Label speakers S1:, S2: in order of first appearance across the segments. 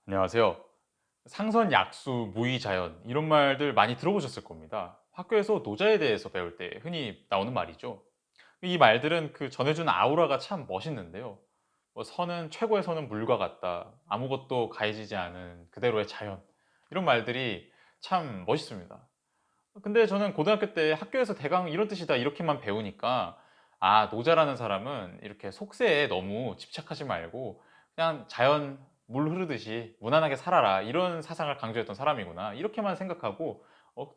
S1: 안녕하세요. 상선, 약수, 무의, 자연 이런 말들 많이 들어보셨을 겁니다. 학교에서 노자에 대해서 배울 때 흔히 나오는 말이죠. 이 말들은 그 전해주는 아우라가 참 멋있는데요. 뭐 선은 최고의 선은 물과 같다. 아무것도 가해지지 않은 그대로의 자연. 이런 말들이 참 멋있습니다. 근데 저는 고등학교 때 학교에서 대강 이런 뜻이다 이렇게만 배우니까 아, 노자라는 사람은 이렇게 속세에 너무 집착하지 말고 그냥 자연 물 흐르듯이 무난하게 살아라 이런 사상을 강조했던 사람이구나 이렇게만 생각하고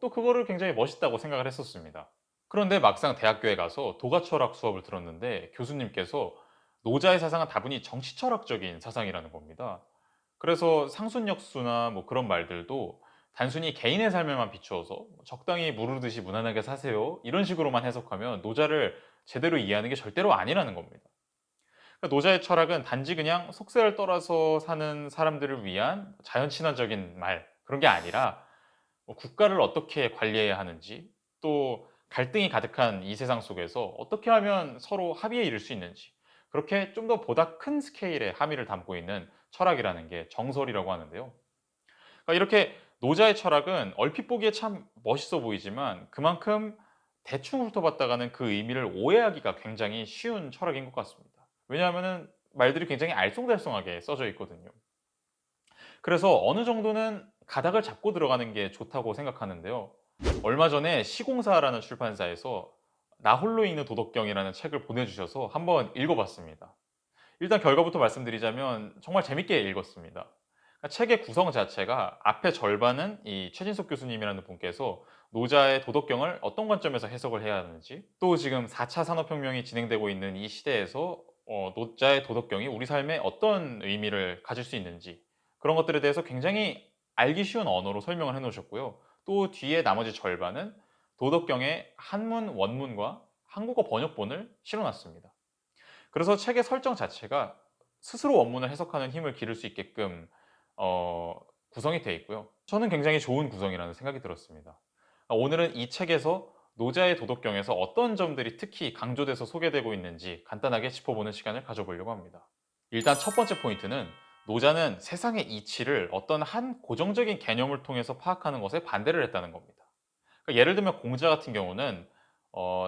S1: 또 그거를 굉장히 멋있다고 생각을 했었습니다. 그런데 막상 대학교에 가서 도가철학 수업을 들었는데 교수님께서 노자의 사상은 다분히 정치철학적인 사상이라는 겁니다. 그래서 상순역수나 뭐 그런 말들도 단순히 개인의 삶에만 비추어서 적당히 무르듯이 무난하게 사세요 이런 식으로만 해석하면 노자를 제대로 이해하는 게 절대로 아니라는 겁니다. 그러니까 노자의 철학은 단지 그냥 속세를 떨어서 사는 사람들을 위한 자연 친화적인 말 그런 게 아니라 뭐 국가를 어떻게 관리해야 하는지 또 갈등이 가득한 이 세상 속에서 어떻게 하면 서로 합의에 이를 수 있는지 그렇게 좀 더 보다 큰 스케일의 함의를 담고 있는 철학이라는 게 정설이라고 하는데요. 그러니까 이렇게 노자의 철학은 얼핏 보기에 참 멋있어 보이지만 그만큼 대충 훑어봤다가는 그 의미를 오해하기가 굉장히 쉬운 철학인 것 같습니다. 왜냐하면은 말들이 굉장히 알쏭달쏭하게 써져 있거든요. 그래서 어느 정도는 가닥을 잡고 들어가는 게 좋다고 생각하는데요. 얼마 전에 시공사라는 출판사에서 나 홀로 읽는 도덕경이라는 책을 보내주셔서 한번 읽어봤습니다. 일단 결과부터 말씀드리자면 정말 재밌게 읽었습니다. 그러니까 책의 구성 자체가 앞에 절반은 이 최진석 교수님이라는 분께서 노자의 도덕경을 어떤 관점에서 해석을 해야 하는지, 또 지금 4차 산업혁명이 진행되고 있는 이 시대에서 노자의 도덕경이 우리 삶에 어떤 의미를 가질 수 있는지 그런 것들에 대해서 굉장히 알기 쉬운 언어로 설명을 해 놓으셨고요. 또 뒤에 나머지 절반은 도덕경의 한문 원문과 한국어 번역본을 실어 놨습니다. 그래서 책의 설정 자체가 스스로 원문을 해석하는 힘을 기를 수 있게끔 어 구성이 되어 있고요. 저는 굉장히 좋은 구성이라는 생각이 들었습니다. 오늘은 이 책에서 노자의 도덕경에서 어떤 점들이 특히 강조돼서 소개되고 있는지 간단하게 짚어보는 시간을 가져보려고 합니다. 일단 첫 번째 포인트는 노자는 세상의 이치를 어떤 한 고정적인 개념을 통해서 파악하는 것에 반대를 했다는 겁니다. 그러니까 예를 들면 공자 같은 경우는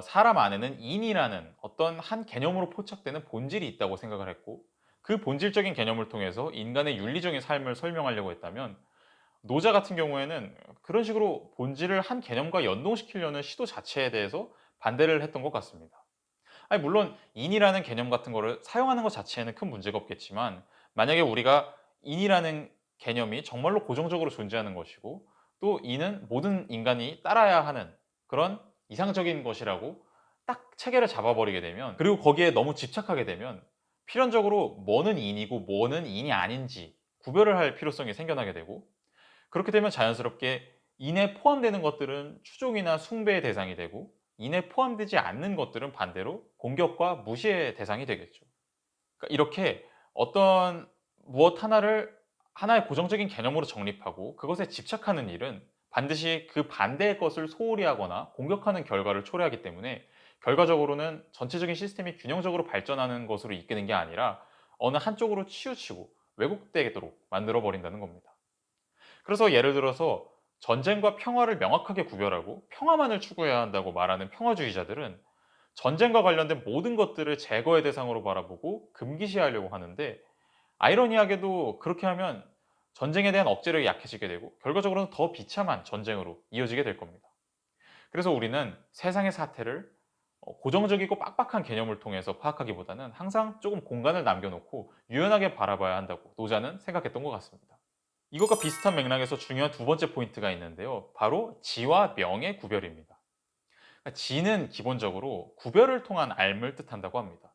S1: 사람 안에는 인이라는 어떤 한 개념으로 포착되는 본질이 있다고 생각을 했고 그 본질적인 개념을 통해서 인간의 윤리적인 삶을 설명하려고 했다면 노자 같은 경우에는 그런 식으로 본질을 한 개념과 연동시키려는 시도 자체에 대해서 반대를 했던 것 같습니다. 아니 물론 인이라는 개념 같은 거를 사용하는 것 자체에는 큰 문제가 없겠지만 만약에 우리가 인이라는 개념이 정말로 고정적으로 존재하는 것이고 또 인은 모든 인간이 따라야 하는 그런 이상적인 것이라고 딱 체계를 잡아버리게 되면 그리고 거기에 너무 집착하게 되면 필연적으로 뭐는 인이고 뭐는 인이 아닌지 구별을 할 필요성이 생겨나게 되고 그렇게 되면 자연스럽게 인에 포함되는 것들은 추종이나 숭배의 대상이 되고 인에 포함되지 않는 것들은 반대로 공격과 무시의 대상이 되겠죠. 그러니까 이렇게 어떤 무엇 하나를 하나의 고정적인 개념으로 정립하고 그것에 집착하는 일은 반드시 그 반대의 것을 소홀히 하거나 공격하는 결과를 초래하기 때문에 결과적으로는 전체적인 시스템이 균형적으로 발전하는 것으로 이끄는 게 아니라 어느 한쪽으로 치우치고 왜곡되도록 만들어 버린다는 겁니다. 그래서 예를 들어서 전쟁과 평화를 명확하게 구별하고 평화만을 추구해야 한다고 말하는 평화주의자들은 전쟁과 관련된 모든 것들을 제거의 대상으로 바라보고 금기시하려고 하는데 아이러니하게도 그렇게 하면 전쟁에 대한 억제력이 약해지게 되고 결과적으로는 더 비참한 전쟁으로 이어지게 될 겁니다. 그래서 우리는 세상의 사태를 고정적이고 빡빡한 개념을 통해서 파악하기보다는 항상 조금 공간을 남겨놓고 유연하게 바라봐야 한다고 노자는 생각했던 것 같습니다. 이것과 비슷한 맥락에서 중요한 두 번째 포인트가 있는데요. 바로 지와 명의 구별입니다. 그러니까 지는 기본적으로 구별을 통한 알을 뜻한다고 합니다.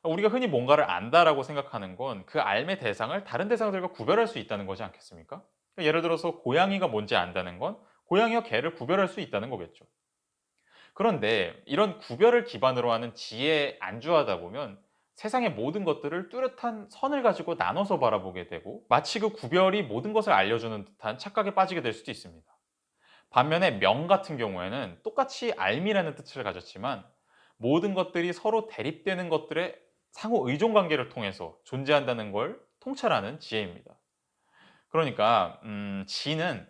S1: 우리가 흔히 뭔가를 안다라고 생각하는 건 그 알의 대상을 다른 대상들과 구별할 수 있다는 거지 않겠습니까? 그러니까 예를 들어서 고양이가 뭔지 안다는 건 고양이와 개를 구별할 수 있다는 거겠죠. 그런데 이런 구별을 기반으로 하는 지혜에 안주하다 보면 세상의 모든 것들을 뚜렷한 선을 가지고 나눠서 바라보게 되고 마치 그 구별이 모든 것을 알려주는 듯한 착각에 빠지게 될 수도 있습니다. 반면에 명 같은 경우에는 똑같이 알미라는 뜻을 가졌지만 모든 것들이 서로 대립되는 것들의 상호 의존 관계를 통해서 존재한다는 걸 통찰하는 지혜입니다. 그러니까 지는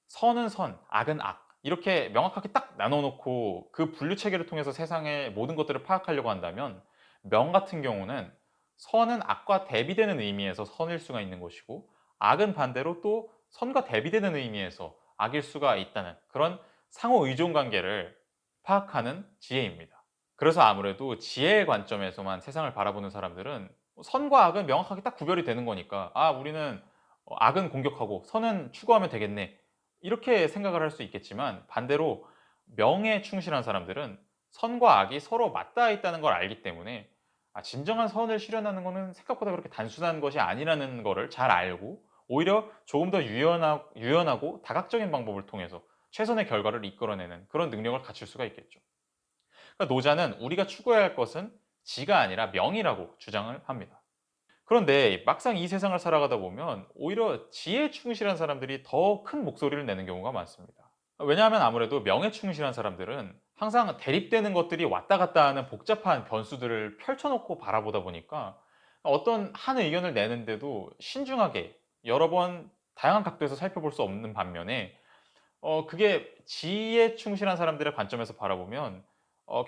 S1: 선은 선, 악은 악 이렇게 명확하게 딱 나눠 놓고 그 분류 체계를 통해서 세상의 모든 것들을 파악하려고 한다면 명 같은 경우는 선은 악과 대비되는 의미에서 선일 수가 있는 것이고 악은 반대로 또 선과 대비되는 의미에서 악일 수가 있다는 그런 상호 의존 관계를 파악하는 지혜입니다. 그래서 아무래도 지혜의 관점에서만 세상을 바라보는 사람들은 선과 악은 명확하게 딱 구별이 되는 거니까 '아 우리는 악은 공격하고 선은 추구하면 되겠네.' 이렇게 생각을 할 수 있겠지만 반대로 명에 충실한 사람들은 선과 악이 서로 맞닿아 있다는 걸 알기 때문에 진정한 선을 실현하는 거는 생각보다 그렇게 단순한 것이 아니라는 거를 잘 알고 오히려 조금 더 유연하고 다각적인 방법을 통해서 최선의 결과를 이끌어내는 그런 능력을 갖출 수가 있겠죠. 그러니까 노자는 우리가 추구해야 할 것은 지가 아니라 명이라고 주장을 합니다. 그런데 막상 이 세상을 살아가다 보면 오히려 지혜에 충실한 사람들이 더 큰 목소리를 내는 경우가 많습니다. 왜냐하면 아무래도 명에 충실한 사람들은 항상 대립되는 것들이 왔다 갔다 하는 복잡한 변수들을 펼쳐놓고 바라보다 보니까 어떤 한 의견을 내는데도 신중하게 여러 번 다양한 각도에서 살펴볼 수 없는 반면에 그게 지혜에 충실한 사람들의 관점에서 바라보면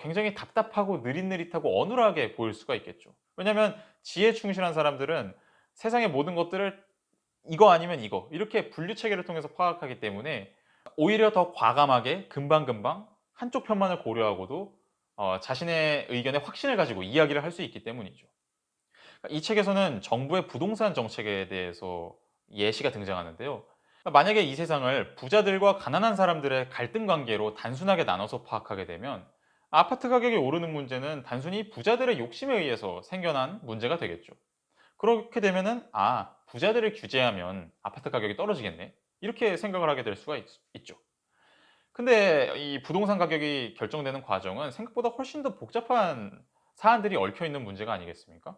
S1: 굉장히 답답하고 느릿느릿하고 어눌하게 보일 수가 있겠죠. 왜냐하면 지혜에 충실한 사람들은 세상의 모든 것들을 이거 아니면 이거 이렇게 분류 체계를 통해서 파악하기 때문에 오히려 더 과감하게 금방금방 한쪽 편만을 고려하고도 자신의 의견에 확신을 가지고 이야기를 할 수 있기 때문이죠. 이 책에서는 정부의 부동산 정책에 대해서 예시가 등장하는데요. 만약에 이 세상을 부자들과 가난한 사람들의 갈등 관계로 단순하게 나눠서 파악하게 되면 아파트 가격이 오르는 문제는 단순히 부자들의 욕심에 의해서 생겨난 문제가 되겠죠. 그렇게 되면은 부자들을 규제하면 아파트 가격이 떨어지겠네. 이렇게 생각을 하게 될 수가 있죠. 근데 이 부동산 가격이 결정되는 과정은 생각보다 훨씬 더 복잡한 사안들이 얽혀 있는 문제가 아니겠습니까?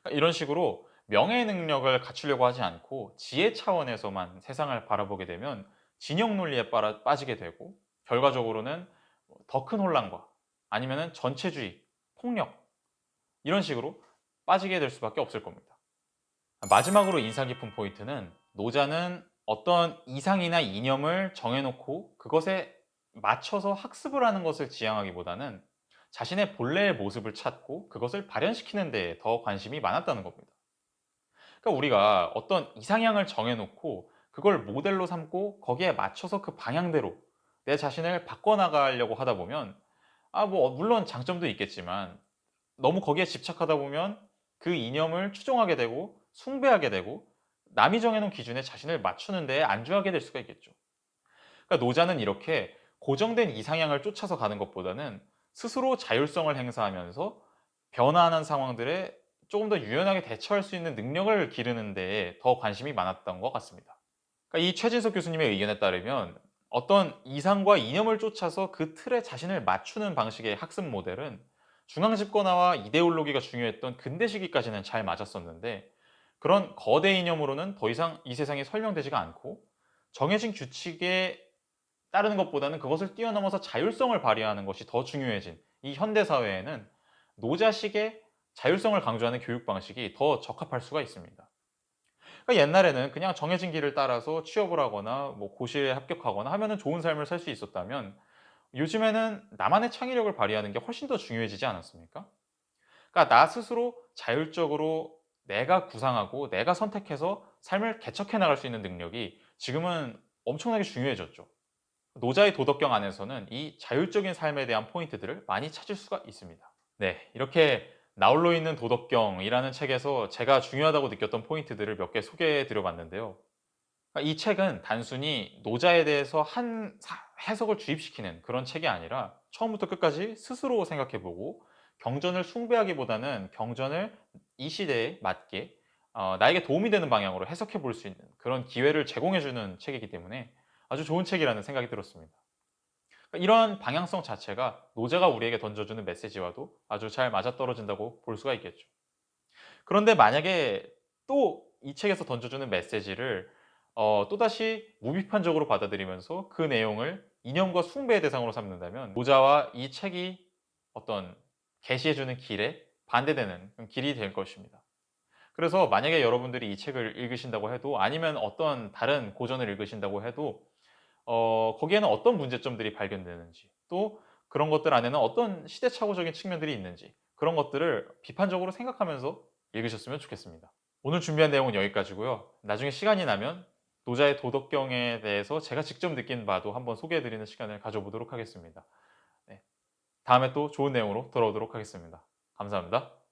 S1: 그러니까 이런 식으로 명예 능력을 갖추려고 하지 않고 지혜 차원에서만 세상을 바라보게 되면 진영 논리에 빠지게 되고 결과적으로는 더 큰 혼란과 아니면은 전체주의, 폭력 이런 식으로 빠지게 될 수밖에 없을 겁니다. 마지막으로 인상 깊은 포인트는 노자는 어떤 이상이나 이념을 정해놓고 그것에 맞춰서 학습을 하는 것을 지향하기보다는 자신의 본래의 모습을 찾고 그것을 발현시키는 데에 더 관심이 많았다는 겁니다. 그러니까 우리가 어떤 이상향을 정해놓고 그걸 모델로 삼고 거기에 맞춰서 그 방향대로 내 자신을 바꿔나가려고 하다 보면 물론 장점도 있겠지만 너무 거기에 집착하다 보면 그 이념을 추종하게 되고 숭배하게 되고 남이 정해놓은 기준에 자신을 맞추는 데에 안주하게 될 수가 있겠죠. 그러니까 노자는 이렇게 고정된 이상향을 쫓아서 가는 것보다는 스스로 자율성을 행사하면서 변화하는 상황들에 조금 더 유연하게 대처할 수 있는 능력을 기르는 데에 더 관심이 많았던 것 같습니다. 그러니까 이 최진석 교수님의 의견에 따르면 어떤 이상과 이념을 쫓아서 그 틀에 자신을 맞추는 방식의 학습 모델은 중앙 집권화와 이데올로기가 중요했던 근대 시기까지는 잘 맞았었는데 그런 거대 이념으로는 더 이상 이 세상이 설명되지가 않고 정해진 규칙에 따르는 것보다는 그것을 뛰어넘어서 자율성을 발휘하는 것이 더 중요해진 이 현대 사회에는 노자식의 자율성을 강조하는 교육 방식이 더 적합할 수가 있습니다. 그러니까 옛날에는 그냥 정해진 길을 따라서 취업을 하거나 고시에 합격하거나 하면은 좋은 삶을 살 수 있었다면 요즘에는 나만의 창의력을 발휘하는 게 훨씬 더 중요해지지 않았습니까? 그러니까 나 스스로 자율적으로 내가 구상하고 내가 선택해서 삶을 개척해 나갈 수 있는 능력이 지금은 엄청나게 중요해졌죠. 노자의 도덕경 안에서는 이 자율적인 삶에 대한 포인트들을 많이 찾을 수가 있습니다. 네, 이렇게 나홀로 있는 도덕경이라는 책에서 제가 중요하다고 느꼈던 포인트들을 몇 개 소개해 드려 봤는데요. 이 책은 단순히 노자에 대해서 해석을 주입시키는 그런 책이 아니라 처음부터 끝까지 스스로 생각해 보고 경전을 숭배하기보다는 경전을 이 시대에 맞게 나에게 도움이 되는 방향으로 해석해 볼 수 있는 그런 기회를 제공해 주는 책이기 때문에 아주 좋은 책이라는 생각이 들었습니다. 이런 방향성 자체가 노자가 우리에게 던져주는 메시지와도 아주 잘 맞아떨어진다고 볼 수가 있겠죠. 그런데 만약에 또 이 책에서 던져주는 메시지를 또다시 무비판적으로 받아들이면서 그 내용을 이념과 숭배의 대상으로 삼는다면 노자와 이 책이 어떤 계시해주는 길에 반대되는 길이 될 것입니다. 그래서 만약에 여러분들이 이 책을 읽으신다고 해도 아니면 어떤 다른 고전을 읽으신다고 해도 거기에는 어떤 문제점들이 발견되는지 또 그런 것들 안에는 어떤 시대착오적인 측면들이 있는지 그런 것들을 비판적으로 생각하면서 읽으셨으면 좋겠습니다. 오늘 준비한 내용은 여기까지고요. 나중에 시간이 나면 노자의 도덕경에 대해서 제가 직접 느낀 바도 한번 소개해 드리는 시간을 가져보도록 하겠습니다. 네. 다음에 또 좋은 내용으로 돌아오도록 하겠습니다. 감사합니다.